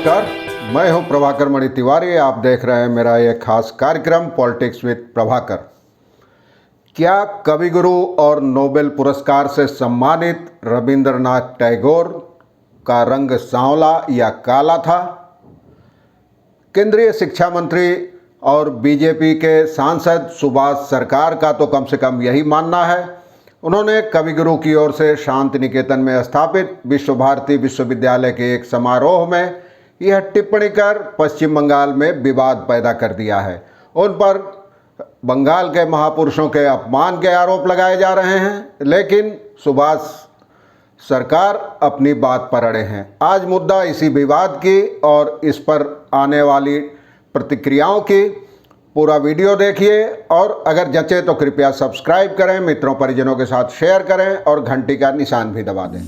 नमस्कार, मैं हूं प्रभाकर मणि तिवारी। आप देख रहे हैं मेरा एक खास कार्यक्रम पॉलिटिक्स विद प्रभाकर। क्या कविगुरु और नोबेल पुरस्कार से सम्मानित रविंद्रनाथ टैगोर का रंग सांवला या काला था? केंद्रीय शिक्षा मंत्री और बीजेपी के सांसद सुभाष सरकार का तो कम से कम यही मानना है। उन्होंने कविगुरु की ओर से शांति निकेतन में स्थापित विश्व भारती विश्वविद्यालय के एक समारोह में यह टिप्पणी कर पश्चिम बंगाल में विवाद पैदा कर दिया है। उन पर बंगाल के महापुरुषों के अपमान के आरोप लगाए जा रहे हैं, लेकिन सुभाष सरकार अपनी बात पर अड़े हैं। आज मुद्दा इसी विवाद की और इस पर आने वाली प्रतिक्रियाओं की। पूरा वीडियो देखिए और अगर जचे तो कृपया सब्सक्राइब करें, मित्रों परिजनों के साथ शेयर करें और घंटी का निशान भी दबा दें।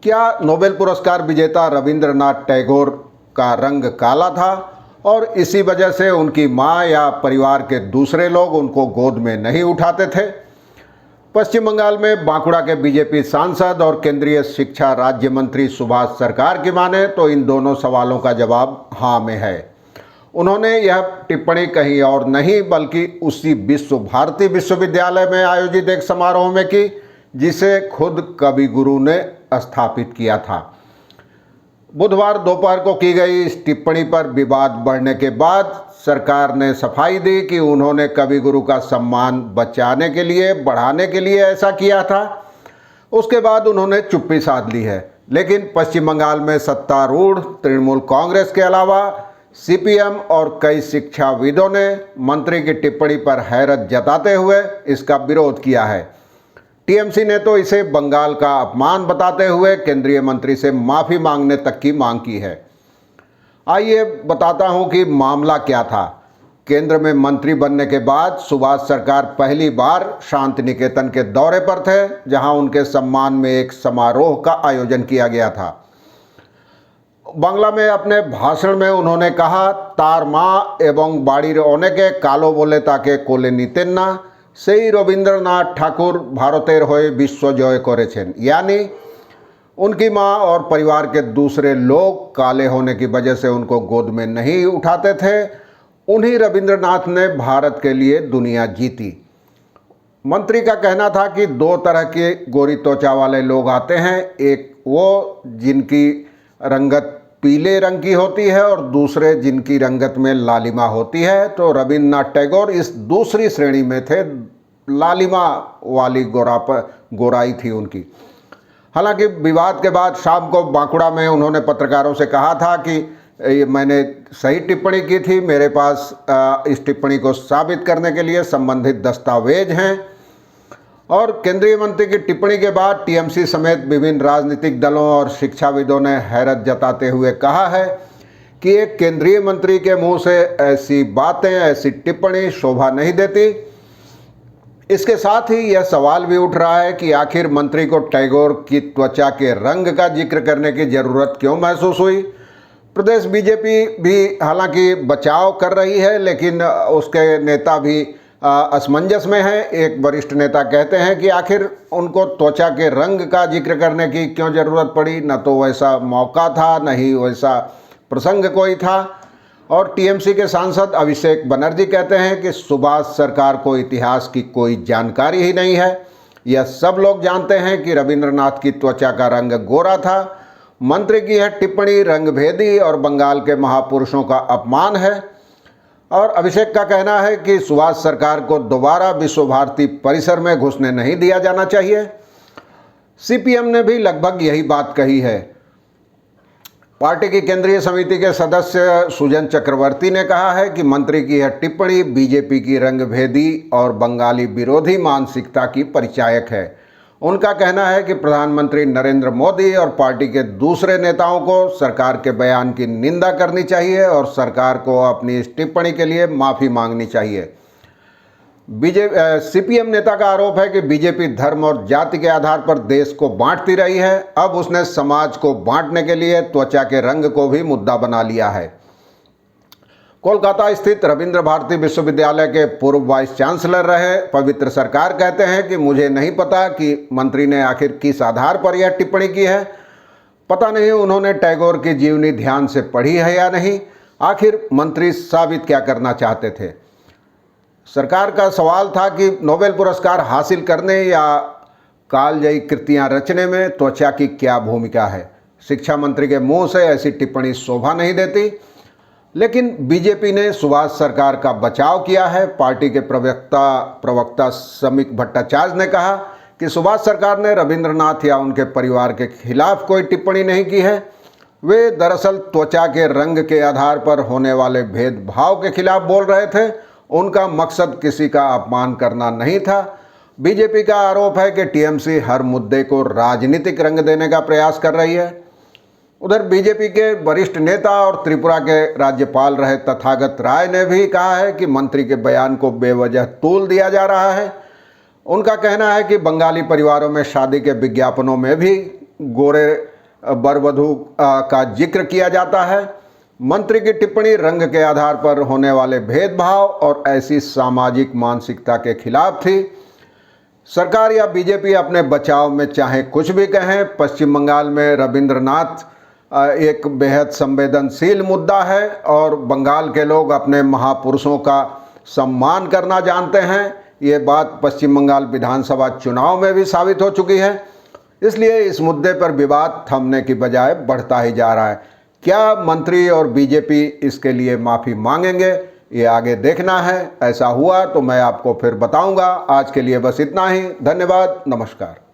क्या नोबेल पुरस्कार विजेता रविंद्रनाथ टैगोर का रंग काला था और इसी वजह से उनकी मां या परिवार के दूसरे लोग उनको गोद में नहीं उठाते थे? पश्चिम बंगाल में बांकुड़ा के बीजेपी सांसद और केंद्रीय शिक्षा राज्य मंत्री सुभाष सरकार की माने तो इन दोनों सवालों का जवाब हाँ में है। उन्होंने यह टिप्पणी कहीं और नहीं बल्कि उसी विश्व भारती विश्वविद्यालय में आयोजित एक समारोह में की, जिसे खुद कविगुरु ने स्थापित किया था। बुधवार दोपहर को की गई इस टिप्पणी पर विवाद बढ़ने के बाद सरकार ने सफाई दी कि उन्होंने कविगुरु का सम्मान बचाने के लिए, बढ़ाने के लिए ऐसा किया था। उसके बाद उन्होंने चुप्पी साध ली है। लेकिन पश्चिम बंगाल में सत्तारूढ़ तृणमूल कांग्रेस के अलावा सीपीएम और कई शिक्षाविदों ने मंत्री की टिप्पणी पर हैरत जताते हुए इसका विरोध किया है। टीएमसी ने तो इसे बंगाल का अपमान बताते हुए केंद्रीय मंत्री से माफ़ी मांगने तक की मांग की है। आइए बताता हूं कि मामला क्या था। केंद्र में मंत्री बनने के बाद सुभाष सरकार पहली बार शांति निकेतन के दौरे पर थे, जहां उनके सम्मान में एक समारोह का आयोजन किया गया था। बांग्ला में अपने भाषण में उन्होंने कहा, तार माँ एवं बाड़ी ओने के कालो बोले ताके कोले नितेन ना, সেই रविंद्रनाथ ठाकुर भारतेर होए विश्व जय करेছেন। यानी उनकी माँ और परिवार के दूसरे लोग काले होने की वजह से उनको गोद में नहीं उठाते थे। उन्हीं रविंद्रनाथ ने भारत के लिए दुनिया जीती। मंत्री का कहना था कि दो तरह के गोरी त्वचा वाले लोग आते हैं, एक वो जिनकी रंगत पीले रंग की होती है और दूसरे जिनकी रंगत में लालिमा होती है। तो रविंद्रनाथ टैगोर इस दूसरी श्रेणी में थे, लालिमा वाली गोराई थी उनकी। हालांकि विवाद के बाद शाम को बांकुड़ा में उन्होंने पत्रकारों से कहा था कि मैंने सही टिप्पणी की थी, मेरे पास इस टिप्पणी को साबित करने के लिए संबंधित दस्तावेज हैं। और केंद्रीय मंत्री की टिप्पणी के बाद टीएमसी समेत विभिन्न राजनीतिक दलों और शिक्षाविदों ने हैरत जताते हुए कहा है कि एक केंद्रीय मंत्री के मुंह से ऐसी बातें, ऐसी टिप्पणी शोभा नहीं देती। इसके साथ ही यह सवाल भी उठ रहा है कि आखिर मंत्री को टैगोर की त्वचा के रंग का जिक्र करने की जरूरत क्यों महसूस हुई। प्रदेश बीजेपी भी हालांकि बचाव कर रही है, लेकिन उसके नेता भी असमंजस में है। एक वरिष्ठ नेता कहते हैं कि आखिर उनको त्वचा के रंग का जिक्र करने की क्यों ज़रूरत पड़ी, न तो वैसा मौका था, न ही वैसा प्रसंग कोई था। और टीएमसी के सांसद अभिषेक बनर्जी कहते हैं कि सुभाष सरकार को इतिहास की कोई जानकारी ही नहीं है। यह सब लोग जानते हैं कि रविंद्रनाथ की त्वचा का रंग गोरा था। मंत्री की यह टिप्पणी रंगभेदी और बंगाल के महापुरुषों का अपमान है। और अभिषेक का कहना है कि सुभाष सरकार को दोबारा विश्व भारती परिसर में घुसने नहीं दिया जाना चाहिए। सीपीएम ने भी लगभग यही बात कही है। पार्टी की केंद्रीय समिति के सदस्य सुजन चक्रवर्ती ने कहा है कि मंत्री की यह टिप्पणी बीजेपी की रंगभेदी और बंगाली विरोधी मानसिकता की परिचायक है। उनका कहना है कि प्रधानमंत्री नरेंद्र मोदी और पार्टी के दूसरे नेताओं को सरकार के बयान की निंदा करनी चाहिए और सरकार को अपनी इस टिप्पणी के लिए माफ़ी मांगनी चाहिए। सीपीएम नेता का आरोप है कि बीजेपी धर्म और जाति के आधार पर देश को बांटती रही है। अब उसने समाज को बांटने के लिए त्वचा के रंग को भी मुद्दा बना लिया है। कोलकाता स्थित रविंद्र भारती विश्वविद्यालय के पूर्व वाइस चांसलर रहे पवित्र सरकार कहते हैं कि मुझे नहीं पता कि मंत्री ने आखिर किस आधार पर यह टिप्पणी की है। पता नहीं उन्होंने टैगोर की जीवनी ध्यान से पढ़ी है या नहीं। आखिर मंत्री साबित क्या करना चाहते थे। सरकार का सवाल था कि नोबेल पुरस्कार हासिल करने या कालजयी कृतियां रचने में त्वचा की क्या भूमिका है। शिक्षा मंत्री के मुंह से ऐसी टिप्पणी शोभा नहीं देती। लेकिन बीजेपी ने सुभाष सरकार का बचाव किया है। पार्टी के प्रवक्ता समीक भट्टाचार्य ने कहा कि सुभाष सरकार ने रविंद्रनाथ या उनके परिवार के खिलाफ कोई टिप्पणी नहीं की है। वे दरअसल त्वचा के रंग के आधार पर होने वाले भेदभाव के खिलाफ बोल रहे थे। उनका मकसद किसी का अपमान करना नहीं था। बीजेपी का आरोप है कि टीएमसी हर मुद्दे को राजनीतिक रंग देने का प्रयास कर रही है। उधर बीजेपी के वरिष्ठ नेता और त्रिपुरा के राज्यपाल रहे तथागत राय ने भी कहा है कि मंत्री के बयान को बेवजह तूल दिया जा रहा है। उनका कहना है कि बंगाली परिवारों में शादी के विज्ञापनों में भी गोरे वर-वधू का जिक्र किया जाता है। मंत्री की टिप्पणी रंग के आधार पर होने वाले भेदभाव और ऐसी सामाजिक मानसिकता के खिलाफ थी। सरकार या बीजेपी अपने बचाव में चाहे कुछ भी कहें, पश्चिम बंगाल में रविंद्रनाथ एक बेहद संवेदनशील मुद्दा है और बंगाल के लोग अपने महापुरुषों का सम्मान करना जानते हैं। ये बात पश्चिम बंगाल विधानसभा चुनाव में भी साबित हो चुकी है। इसलिए इस मुद्दे पर विवाद थमने की बजाय बढ़ता ही जा रहा है। क्या मंत्री और बीजेपी इसके लिए माफ़ी मांगेंगे, ये आगे देखना है। ऐसा हुआ तो मैं आपको फिर बताऊंगा। आज के लिए बस इतना ही। धन्यवाद। नमस्कार।